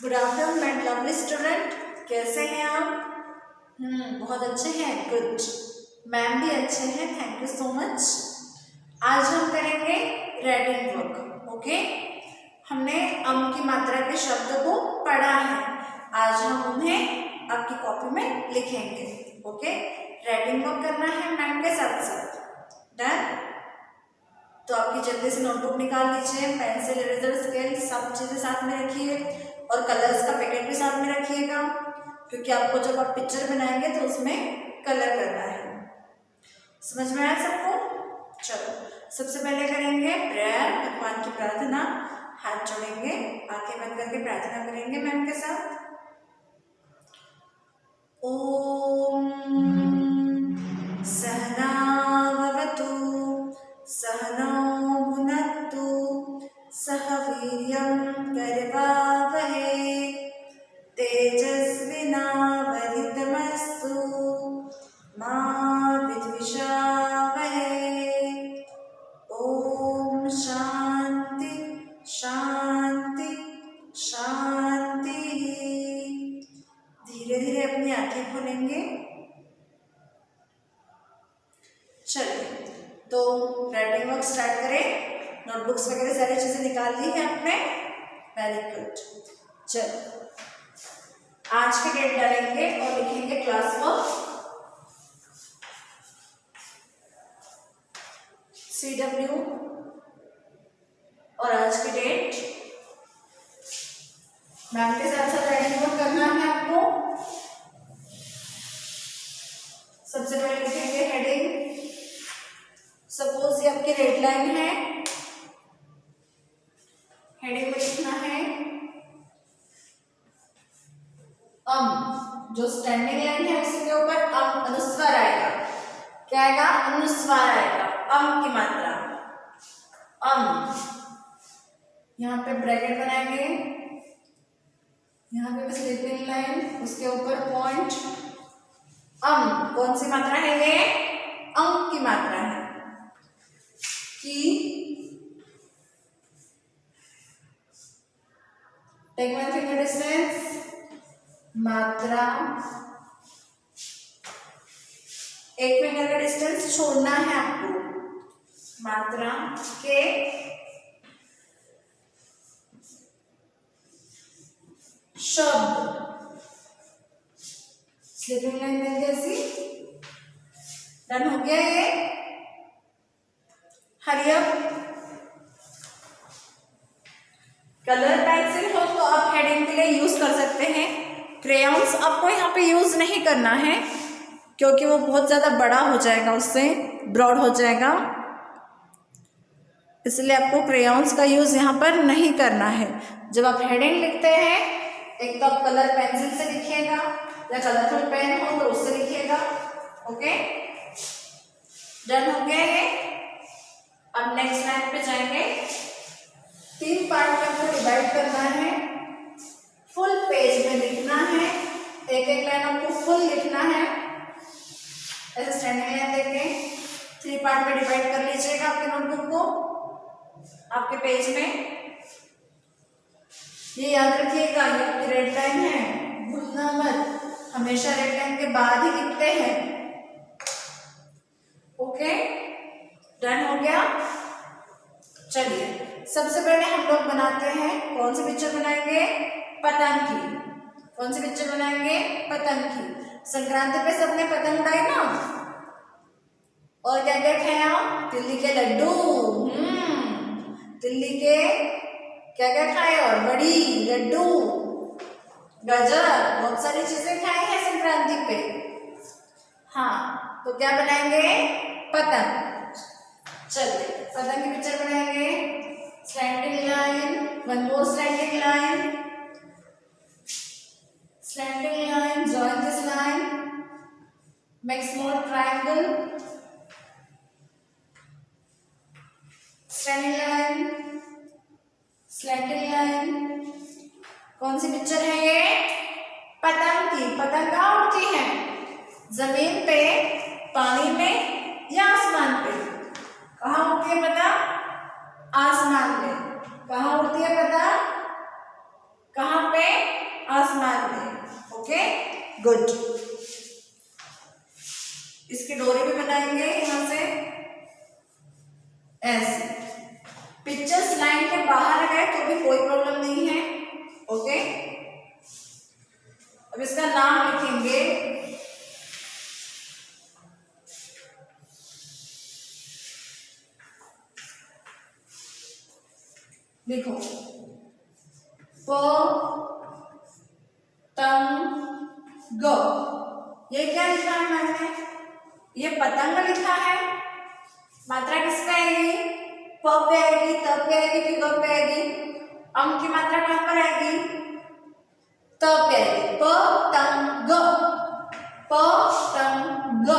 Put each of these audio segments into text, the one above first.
Good afternoon my lovely student, कैसे हैं आप? बहुत अच्छे हैं, गुड। मैम भी अच्छे हैं, थैंक यू सो मच। आज हम करेंगे राइटिंग वर्क, ओके। हमने अम की मात्रा के शब्द को पढ़ा है, आज हम उन्हें आपकी कॉपी में लिखेंगे, ओके। राइटिंग वर्क करना है मैम के साथ साथ, डन। तो आपकी जल्दी से नोटबुक निकाल लीजिए, पेंसिल, इरेजर, स्केल सब चीजें साथ में रखिए और कलर्स का पैकेट भी साथ में रखिएगा, क्योंकि आपको जब आप पिक्चर बनाएंगे तो उसमें कलर करना है। समझ में आया सबको? चलो, सबसे पहले करेंगे प्रेयर, भगवान की प्रार्थना। हाथ जोड़ेंगे, आंखें बंद करके प्रार्थना करेंगे मैम के साथ। ओम सहना भवतु सहनौ भुनक्तु सह वीर्यं करवावहै तेजस्विनावधीतमस्तु मा विद्विषावहै। ओम शांति शांति शांति। धीरे धीरे अपनी आंखें खोलेंगे। चलिए, तो राइटिंग वर्क स्टार्ट करें। नोटबुक्स वगैरह सारी चीजें निकाल ली है आपने, वेरी गुड। चलो, आज के डेट डालेंगे और लिखेंगे क्लास वर्क CW और आज की डेट। मैम के साथ साथ राइटिंग वर्क करना है आपको। सबसे पहले लिखेंगे हेडिंग। सपोज ये आपकी रेड लाइन है, हेडिंग में लिखना है जो स्टैंडिंग लाइन है उसके ऊपर अनुस्वार आएगा। क्या आएगा? अनुस्वार आएगा, की मात्रा यहाँ पे ब्रैकेट बनाएंगे, यहाँ पे स्लीपिंग लाइन, उसके ऊपर पॉइंट। कौन सी मात्रा है ये? की मात्रा है। की टेक 1 फिंगर डिस्टेंस, मात्रा 1 फिंगर का डिस्टेंस छोड़ना है आपको। मात्रा के शब्द, स्लीपिंग लाइन देंगे ऐसी। डन हो गया ये? Hurry up. कलर पेंसिल हो तो आप हेडिंग के लिए यूज कर सकते हैं। क्रेयॉन्स आपको यहाँ पे यूज नहीं करना है, क्योंकि वो बहुत ज्यादा बड़ा हो जाएगा, उससे ब्रॉड हो जाएगा, इसलिए आपको क्रेयॉन्स का यूज यहाँ पर नहीं करना है। जब आप हेडिंग लिखते हैं, एक तो आप कलर पेंसिल से लिखिएगा या कलरफुल पेन हो तो उससे लिखिएगा, ओके। डन हो गया ये? अब नेक्स्ट लाइन पे जाएंगे। 3 पार्ट में आपको डिवाइड करना है, फुल पेज में लिखना है, एक एक लाइन आपको फुल लिखना है। ऐसे स्टैंडिंग लाइन देके 3 पार्ट में डिवाइड कर लीजिएगा आपके नोटबुक को, आपके पेज में। ये याद रखिएगा, ये आपकी रेड लाइन है, भूलना मत, हमेशा रेड लाइन के बाद ही लिखते हैं, ओके। डन हो गया? चलिए, सबसे पहले हम लोग बनाते हैं, कौन सी पिक्चर बनाएंगे? पतंग की। कौन सी पिक्चर बनाएंगे? पतंग की। संक्रांति पे सबने पतंग उड़ाई ना, और क्या क्या खाया? तिल्ली के लड्डू, तिल्ली के क्या क्या खाए? और बड़ी, लड्डू, गाजर, बहुत सारी चीजें खाई हैं संक्रांति पे। हाँ, तो क्या बनाएंगे? पतंग। चलिए, पतंग की पिक्चर बनाएंगे। Standing line, one more standing line, standing line, join this line, make small triangle, standing line, slanting line. कौन सी पिक्चर है ये? पतंग की। पतंग कहाँ उड़ती है? जमीन पे, पानी में या आसमान पे? कहाँ उड़ती है पतंग? आसमान में। कहाँ उड़ती है पतंग? कहाँ पे? गुड। इसकी डोरी भी बनाएंगे यहां से ऐसे। पिक्चर्स लाइन के बाहर गए तो भी कोई प्रॉब्लम नहीं है। ओके, अब इसका नाम लिखेंगे। लिखो पतंग। ये क्या लिखा है मैंने? ये पतंग लिखा है। मात्रा किस पे आएगी? प पे आएगी, त पे आएगी कि ग पे आएगी? अंक की मात्रा कहां पर आएगी? त पे आएगी। पतंग, पतंग।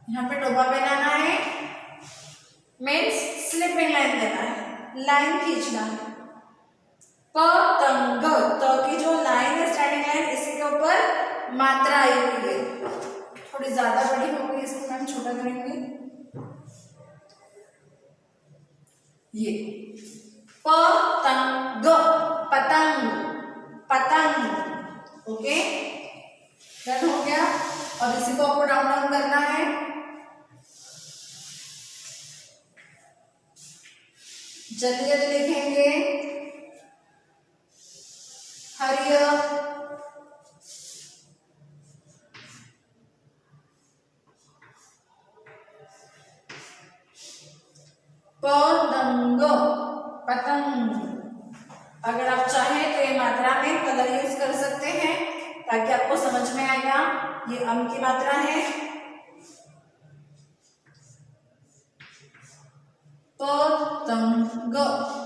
यहाँ पे टोपा बनाना है, मीन्स स्लिपिंग लाइन देना है, लाइन खींचना है। पतंग, त की जो लाइन है, स्टैंडिंग लाइन, इसी के ऊपर मात्रा आई हुई है। थोड़ी ज्यादा बड़ी हो गई, इसको मैम छोटा करेंगे। ये पतंग, पतंग, पतंग। ओके, डन हो गया। और इसी को आपको डाउन डाउन करना है। जल्दी जल्दी लिखेंगे। हरी अप, पतंग, पतंग। अगर आप चाहें तो ये मात्रा में कलर यूज कर सकते हैं ताकि आपको समझ में आएगा। ये अंक की मात्रा है। पतंग,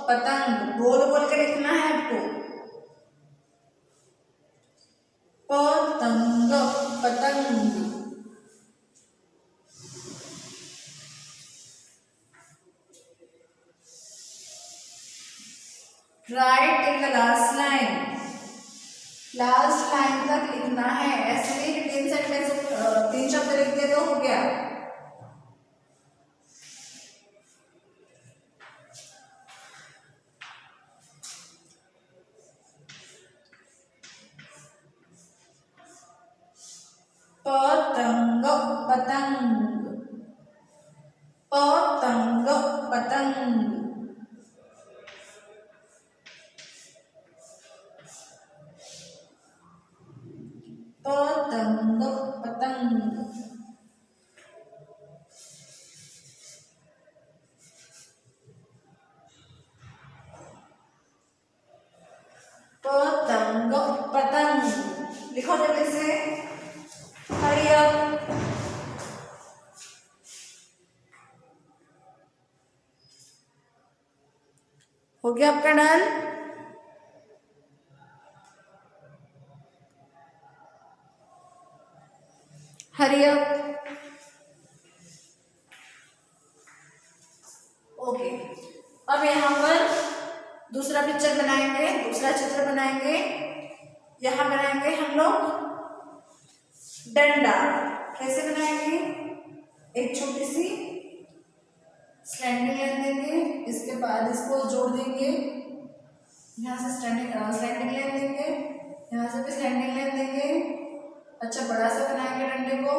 पतंग बोल बोल के लिखना है आपको। पतंग, पतंग। Right in the last line, last line तक लिखना है। ऐसे नहीं कि 3 सेंटेंस 3 शब्द लिख दिए तो हो गया। पतंग, पतंग, पतंग, पतंग। पतंग, पतंग। पतंग, पतंग। लिखो जल्दी से। Hurry up. हो गया आपका डन? Hurry up. ओके, अब यहाँ पर दूसरा पिक्चर बनाएंगे, दूसरा चित्र बनाएंगे। यहाँ बनाएंगे हम लोग डंडा। कैसे बनाएंगे? एक छोटी सी स्टैंडिंग लाइन देंगे, इसके बाद इसको जोड़ देंगे। यहाँ से स्टैंडिंग लाइन देंगे, यहाँ से भी स्टैंडिंग लाइन देंगे। अच्छा, बड़ा सा बनाएंगे डंडे को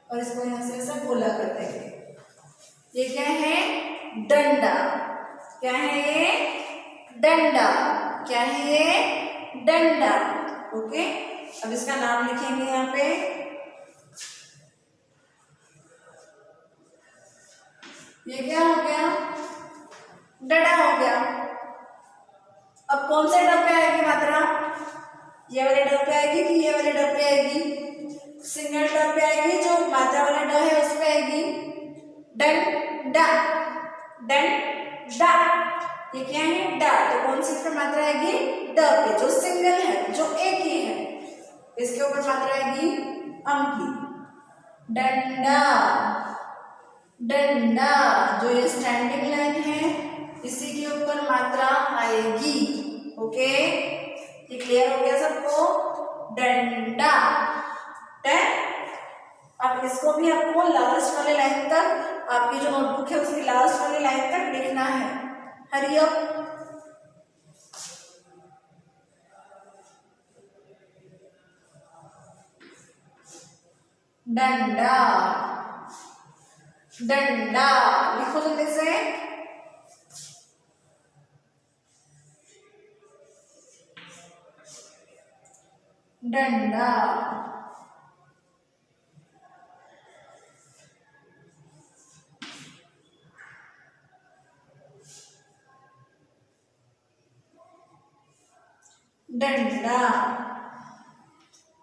और इसको यहाँ से ऐसा गोला कर देंगे। ये क्या है? डंडा। क्या है ये? डंडा। क्या है ये? डंडा। ओके, अब इसका नाम लिखेंगे यहाँ पे। ये क्या हो गया? डंडा हो गया। अब कौन से ड पे आएगी मात्रा? ये वाले ड पे आएगी कि ये वाले ड पे आएगी? सिंगल ड पे आएगी, जो मात्रा वाला ड है उस पे आएगी। डंडा, डंडा। ये क्या है? डा। तो कौन सी पे मात्रा आएगी? ड पे, जो सिंगल है, जो एक ही है। इसके ऊपर मात्रा आएगी अंक की। डंडा, डंडा। जो ये स्टैंडिंग लाइन है इसी के ऊपर मात्रा आएगी। ओके, ये क्लियर हो गया सबको? डंडा। अब इसको भी आपको लास्ट वाले लाइन तक, आपकी जो नोटबुक है उसकी लास्ट वाली लाइन तक लिखना है। Hurry up. डंडा, डंडा लिखो जल्दी से। डंडा, डंडा,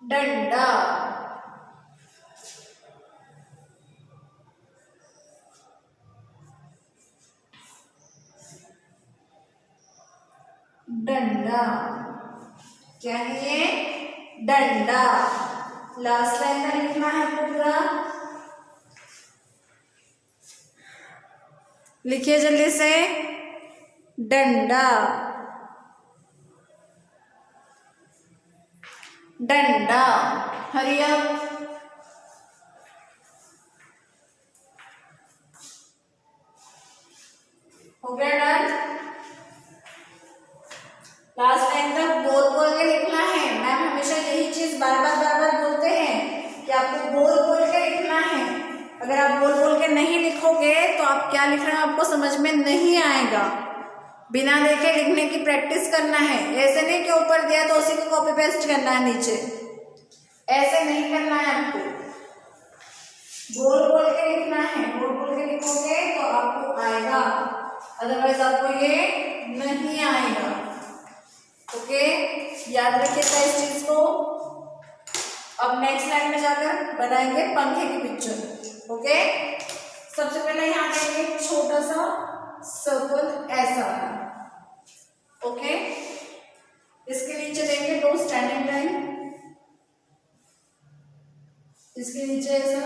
डंडा, डंडा, क्या है ये? डंडा। लास्ट लाइन में लिखना है पूरा, लिखिए जल्दी से। डंडा, डंडा, हरी अप। हो गया डन। लास्ट टाइम तक बोल बोल के लिखना है। मैम हमेशा यही चीज बार बार बोलते हैं कि आपको बोल बोल के लिखना है। अगर आप बोल बोल के नहीं लिखोगे तो आप क्या लिख रहे हैं आपको समझ में नहीं आएगा। बिना देखे लिखने की प्रैक्टिस करना है। ऐसे नहीं कि ऊपर दिया तो उसी को कॉपी पेस्ट करना है नीचे, ऐसे नहीं करना है आपको। बोल बोल के लिखना है। बोल बोल के लिखोगे तो आपको आएगा, अदरवाइज आपको ये नहीं आएगा। ओके, याद रखिएगा इस चीज को। अब नेक्स्ट लाइन में जाकर बनाएंगे पंखे की पिक्चर। ओके, सबसे पहले यहाँ देंगे छोटा सा सर्कल ऐसा। ओके, इसके नीचे देंगे 2 स्टैंडिंग लाइन, इसके नीचे ऐसा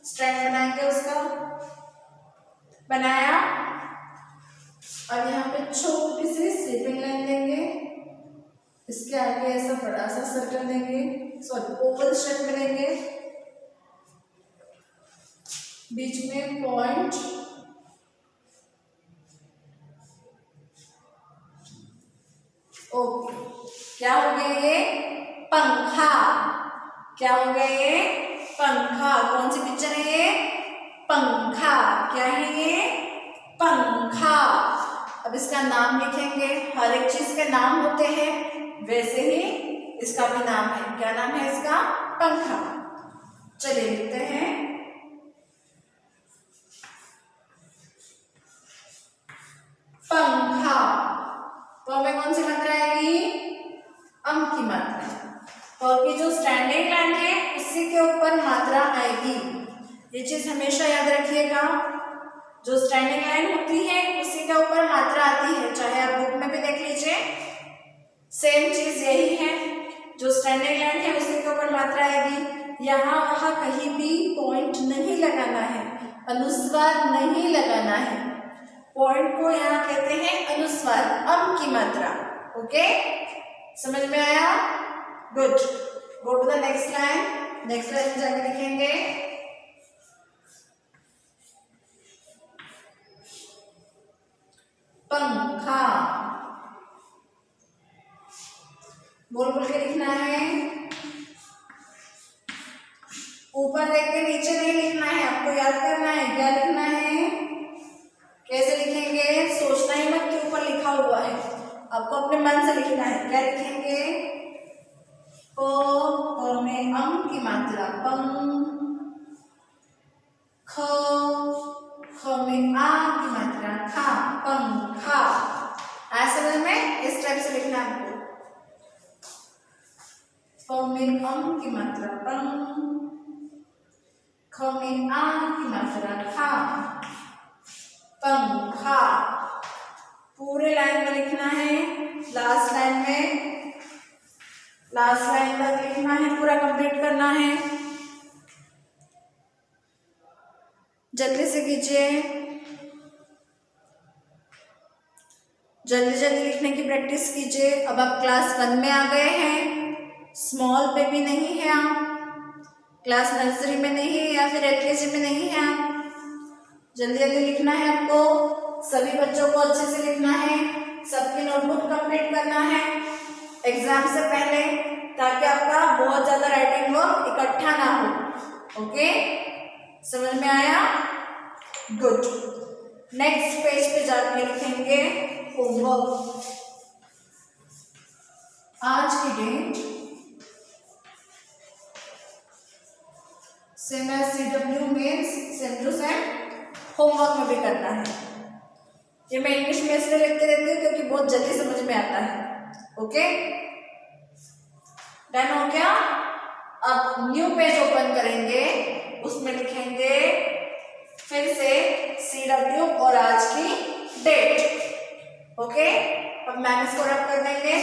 स्टैंड बनाएंगे उसका। बनाया। अब यहाँ पे छोटी सी स्लीपिंग लाइन देंगे, इसके आगे ऐसा बड़ा सा सर्कल देंगे, सॉरी ओवल शेप में देंगे, बीच में पॉइंट, ओके। क्या हो गया ये? पंखा। क्या हो गया ये? पंखा। कौन सी पिक्चर है ये? पंखा। क्या है ये? पंखा। अब इसका नाम लिखेंगे। हर एक चीज के नाम होते हैं, वैसे ही इसका भी नाम है। क्या नाम है इसका? पंखा। चलिए लिखते हैं। पंखा। तो हमें कौन सी मात्रा आएगी? अम की मात्रा। और की जो स्टैंडिंग लाइन है उसी के ऊपर मात्रा आएगी। ये चीज हमेशा याद रखिएगा। जो स्टैंडिंग लाइन होती है उसी के ऊपर मात्रा आती है। चाहे आप बुक में भी देख लीजिए, सेम चीज यही है। जो स्टैंडिंग लाइन है उसी के ऊपर मात्रा आएगी। यहाँ वहां कहीं भी पॉइंट नहीं लगाना है, अनुस्वार नहीं लगाना है। पॉइंट को यहाँ कहते हैं अनुस्वार, अम की मात्रा। ओके, समझ में आया? Good. Go to the next line. Next line में जाके लिखेंगे पंखा। बोल बोल के लिखना है। ऊपर देख के नीचे नहीं लिखना है, आपको याद करना है क्या लिखना है। कैसे लिखेंगे? सोचना ही मत कि ऊपर लिखा हुआ है, आपको अपने मन से लिखना है। क्या लिखेंगे? प में अम की मात्रा पं, ख में आ की मात्रा खा, पंखा। ऐसे समझ में? इस टाइप से लिखना है आपको। प में अम की मात्रा पं, ख में आ की मात्रा खा, पंखा। पूरे लाइन में लिखना है। लास्ट लाइन में, लास्ट लाइन तक लिखना है, पूरा कंप्लीट करना है। जल्दी से कीजिए, जल्दी जल्दी लिखने की प्रैक्टिस कीजिए। अब आप क्लास 1 में आ गए हैं, स्मॉल पे भी नहीं है आप, क्लास नर्सरी में नहीं है या फिर LKG में नहीं है आप। जल्दी जल्दी लिखना है आपको। सभी बच्चों को अच्छे से लिखना है, सबकी नोटबुक कंप्लीट करना है एग्जाम से पहले, ताकि आपका बहुत ज्यादा राइटिंग वर्क इकट्ठा ना हो। ओके, समझ में आया? गुड। नेक्स्ट पेज पे जाके लिखेंगे होमवर्क। आज की date same as CW means same to same homework में भी करना है। ये मैं इंग्लिश में इसलिए लिखते रहती हूँ क्योंकि बहुत जल्दी समझ में आता है। ओके, डन हो गया? अब न्यू पेज ओपन करेंगे, उसमें लिखेंगे फिर से CW और आज की डेट। ओके, अब मैम इसको रब कर देंगे।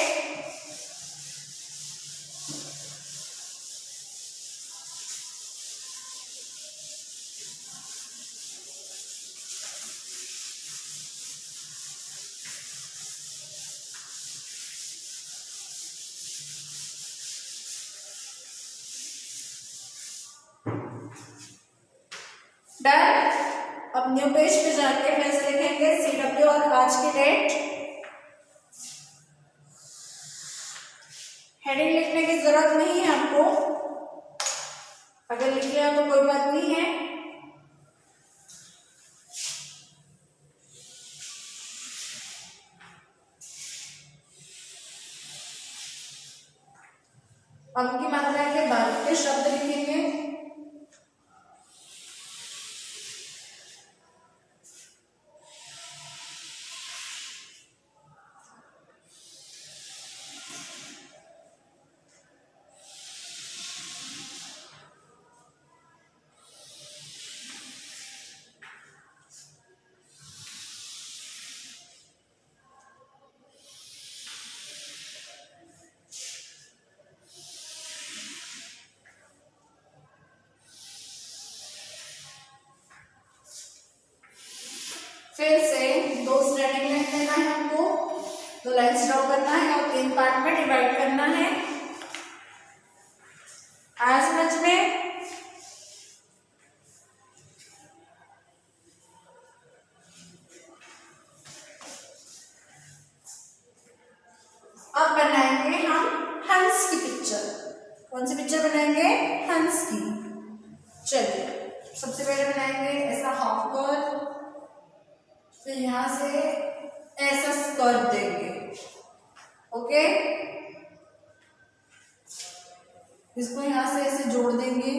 डन। अब न्यू पेज पे जाके फिर से लिखेंगे CW और आज की डेट। हेडिंग लिखने की जरूरत नहीं है आपको, अगर लिख लिया तो कोई बात नहीं है। अंक की मात्रा के बाद के शब्द लिखेंगे। फिर से दो स्टैंडिंग लाइन लेना है हमको, दो लाइन्स ड्रॉ करना है और 3 पार्ट में डिवाइड करना है। आया समझ में? अब बनाएंगे हम हंस की पिक्चर। कौन सी पिक्चर बनाएंगे? हंस की। चलिए, सबसे पहले बनाएंगे ऐसा हाफ कर्व, फिर यहां से ऐसा कर्व देंगे। ओके, इसको यहां से ऐसे जोड़ देंगे,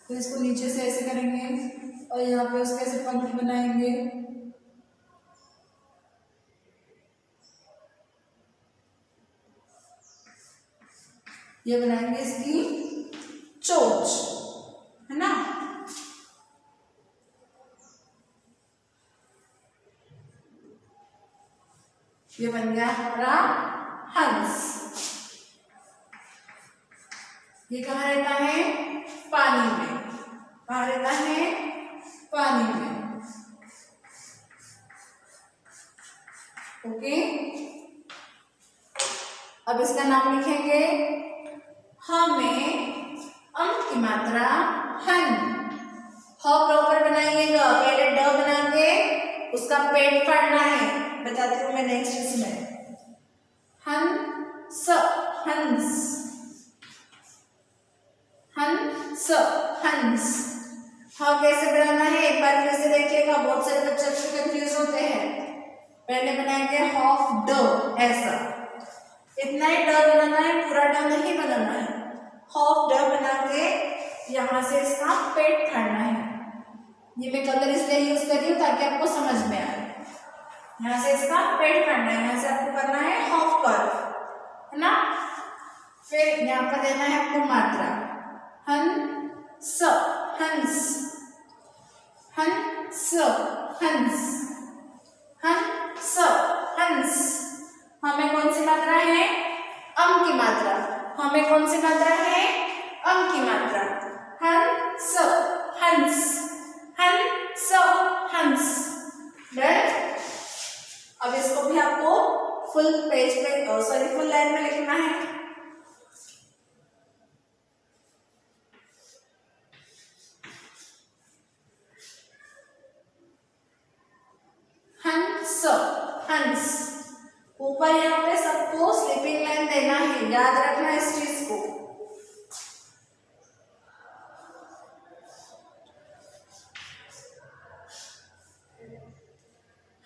फिर इसको नीचे से ऐसे करेंगे और यहाँ पे उसके ऐसे पंख बनाएंगे। ये बनाएंगे इसकी चोंच, है ना? ये बन गया हमारा हंस। ये कहाँ रहता है? पानी में। कहाँ रहता है? पानी में। ओके, अब इसका नाम लिखेंगे। ह में अंक की मात्रा हन। ह प्रॉपर बनाइएगा, पहले ड बना के उसका पेट फाड़ना है, बताती हूँ मैं नेक्स्ट इसमें। हंस, हंस, हंस, हंस। हाँ कैसे बनाना है एक बार फिर से देखिएगा, बहुत सारे बच्चे कंफ्यूज होते हैं। पहले बनाएंगे हाफ ड, ऐसा इतना ही ड बनाना है, पूरा ड नहीं बनाना है। हाफ ड बना के यहाँ से इसका पेट फाड़ना है। ये मैं कलर इसलिए यूज कर रही हूँ ताकि आपको समझ में आए। यहाँ से इसका पेट फाड़ना है, यहाँ से आपको करना है हाफ कर्व, है ना? फिर यहाँ पर देना है आपको मात्रा हंस, हंस, हंस, हंस, हंस, हंस। हमें कौन सी मात्रा है? अंक की मात्रा। हमें कौन सी मात्रा है? अंक की मात्रा। हंस, हंस, हंस, हंस। डन। अब इसको भी आपको फुल पेज पे, सॉरी फुल लाइन में लिखना है।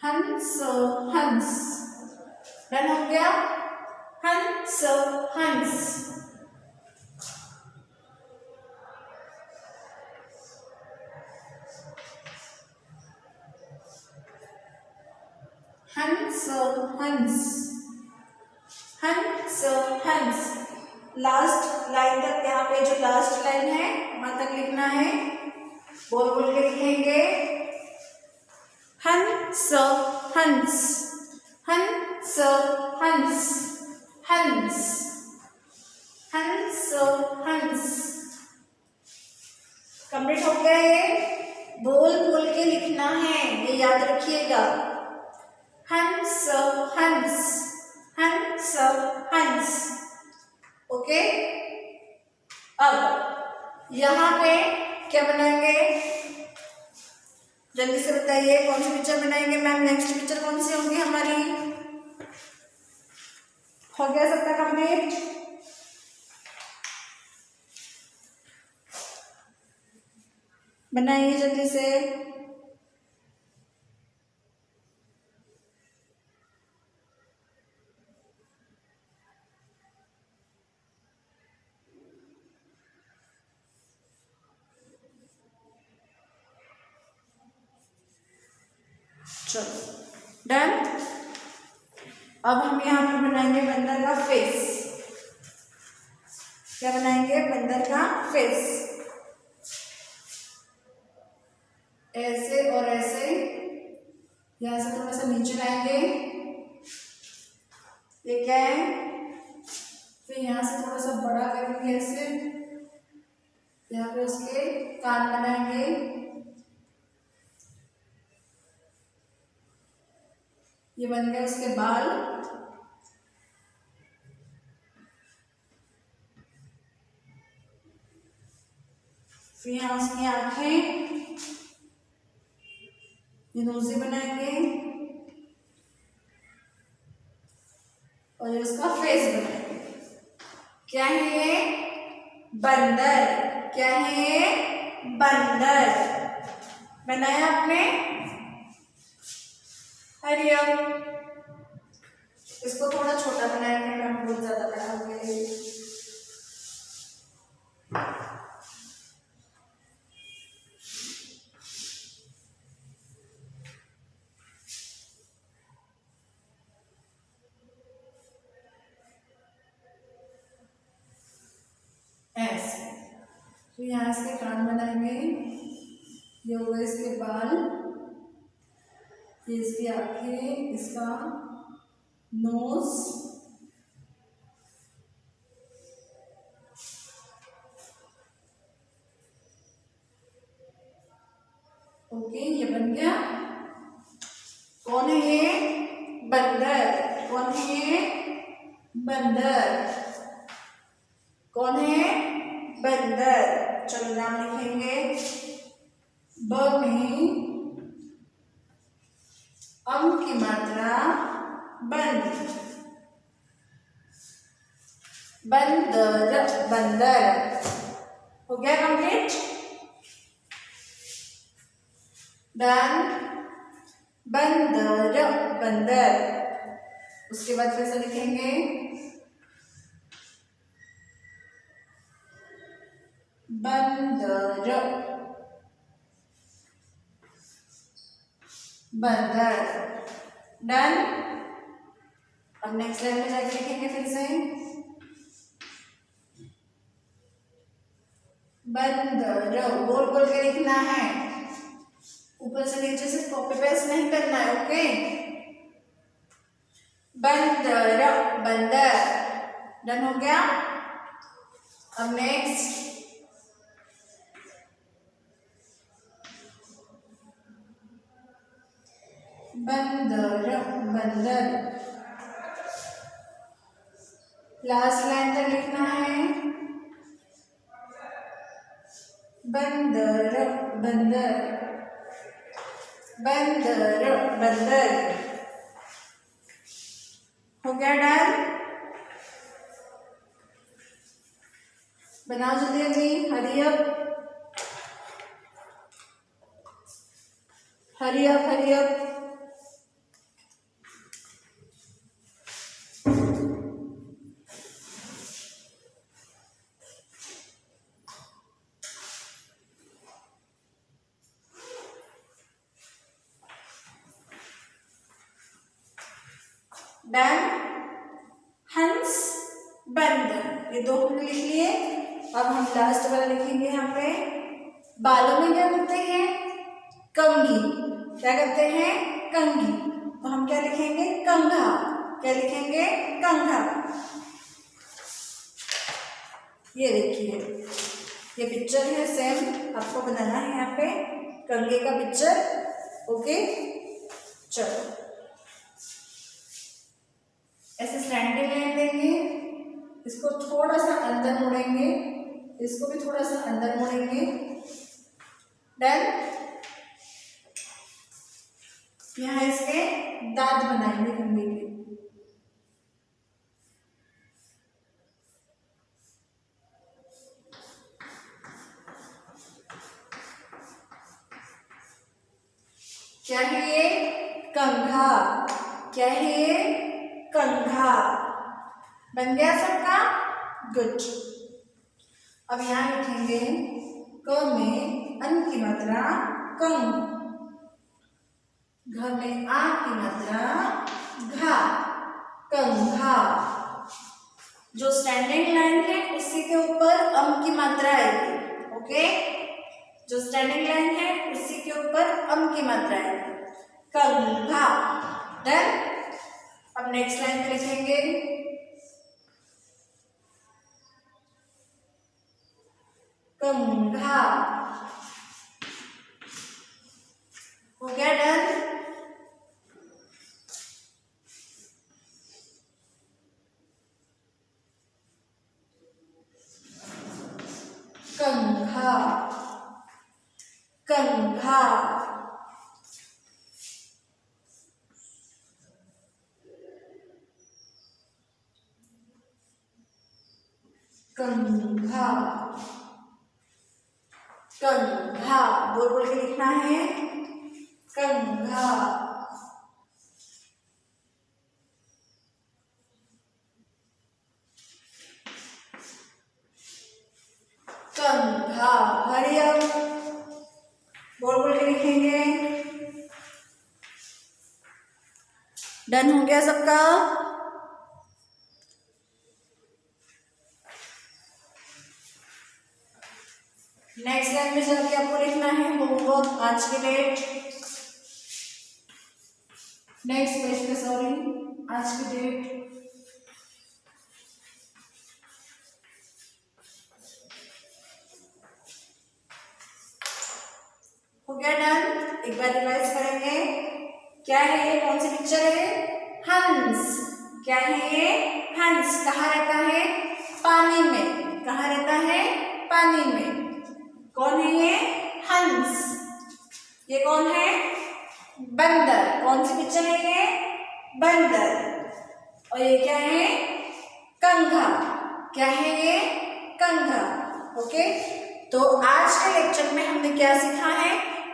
हंस हंस। डन हो गया। हंस हंस। हंस हंस। हंस हंस। लास्ट लाइन तक, यहाँ पे जो लास्ट लाइन है वहां तक लिखना है। बोल बोल के लिखेंगे। हंस हंस। हंस हंस। हंस हंस हंस। कंप्लीट हो गया ये। बोल बोल के लिखना है, ये याद रखिएगा। हंस हंस। हंस हंस। ओके। अब यहाँ पे क्या बनाएंगे, जल्दी से बताइए कौन सी पिक्चर बनाएंगे मैम। नेक्स्ट पिक्चर कौन सी होगी हमारी। हो गया सबका कंप्लीट। बनाइए जल्दी से। चलो डन। अब हम यहाँ पर बनाएंगे बंदर का फेस। क्या बनाएंगे, बंदर का फेस। ऐसे और ऐसे, यहाँ से थोड़ा सा नीचे लाएंगे, ये क्या है। फिर यहाँ से थोड़ा सा बड़ा करेंगे ऐसे, यहाँ पे उसके कान बनाएंगे। ये बन गए उसके बाल। फिर यहाँ उसकी आंखें, ये नोज़ी बनाएंगे और ये उसका फेस बनाएंगे। क्या है ये, बंदर। क्या है ये, बंदर। बनाया आपने। हरियम। इसको थोड़ा छोटा बनाएंगे, मैं बहुत ज्यादा बड़ा हो गया। ऐसे। तो यहाँ इसके कान बनाएंगे, ये हो गए इसके बाल, ये इसकी आंखें, इसका नोज, ओके ये बन गया। कौन है ये, बंदर। कौन है ये, बंदर। कौन है, बंदर। चलो नाम लिखेंगे। ब में अम की मात्रा बंद। बंदर। बंदर। हो गया कंप्लीट। डन। बंदर। बंदर। उसके बाद फिर से लिखेंगे बंदर। बंदर। डन। अब नेक्स्ट लाइन में जाके लिखेंगे फिर से बंदर। गोल गोल के लिखना है, ऊपर से नीचे से कॉपी पेस्ट नहीं करना है। ओके। बंदर। बंदर। डन हो गया। अब नेक्स्ट बंदर। बंदर। लास्ट लाइन तक लिखना है। बंदर। बंदर। बंदर। बंदर। हो गया डन। बनाओ जल्दी जल्दी। Hurry up, hurry up, hurry up. Done. हंस, बंदर, ये दो हमने लिख लिए। अब हम लास्ट वाला लिखेंगे यहाँ पे। बालों में क्या करते हैं? कंघी। क्या करते हैं? कंघी। तो हम क्या लिखेंगे? कंघा। क्या लिखेंगे? कंघा। ये देखिए, ये पिक्चर है, सेम आपको बनाना है यहाँ पे कंघे का पिक्चर। ओके, चलो ऐसे स्टैंडिंग लाइन देंगे, इसको थोड़ा सा अंदर मोड़ेंगे, इसको भी थोड़ा सा अंदर मोड़ेंगे। डन। यहाँ इसके दांत बनाएंगे कंघे के। क्या है ये? कंघा। क्या है ये? कंघा। बन गया सबका? गुड। अब यहाँ लिखेंगे क में अन की मात्रा कं, घ में आ की मात्रा घा, कंघा। जो स्टैंडिंग लाइन है उसी के ऊपर अम की मात्रा आएगी। ओके, जो स्टैंडिंग लाइन है उसी के ऊपर अम की मात्रा आएगी, कंघा। डन। अब नेक्स्ट लाइन पे लिखेंगे कंघा। हो गया? डन। कंघा, कंघा। कंघा, कंघा। बोल बोल के लिखना है, कंघा। कंघा। हरी अब बोल बोल के लिखेंगे। डन हो गया सबका? नेक्स्ट लाइन में जाके आपको लिखना है होमवर्क आज के डेट। नेक्स्ट पेज पे, सॉरी, आज की डेट। हो गया? डन। एक बार रिवाइज करेंगे। क्या है ये? कौन सी पिक्चर है? हंस। क्या है ये? हंस। कहाँ रहता है? पानी में। कहाँ रहता है? पानी में। कौन है ये? हंस। ये कौन है? बंदर। कौन सी पिक्चर है ये? बंदर। और ये क्या है? कंघा। क्या है ये? कंघा। ओके, तो आज के लेक्चर में हमने क्या सीखा है?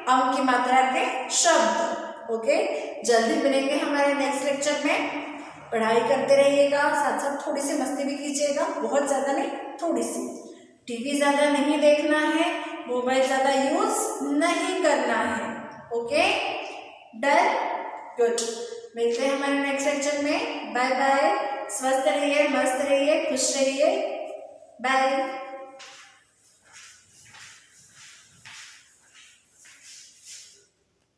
अम की मात्रा के शब्द। ओके, जल्दी मिलेंगे हमारे नेक्स्ट लेक्चर में। पढ़ाई करते रहिएगा, साथ साथ थोड़ी सी मस्ती भी कीजिएगा, बहुत ज्यादा नहीं, थोड़ी सी। टीवी ज्यादा नहीं देखना है, मोबाइल ज्यादा यूज नहीं करना है। Okay, done. गुड। मिलते हैं हमारे नेक्स्ट लेक्चर में। Bye bye. स्वस्थ रहिए, मस्त रहिए, खुश रहिए। बाय।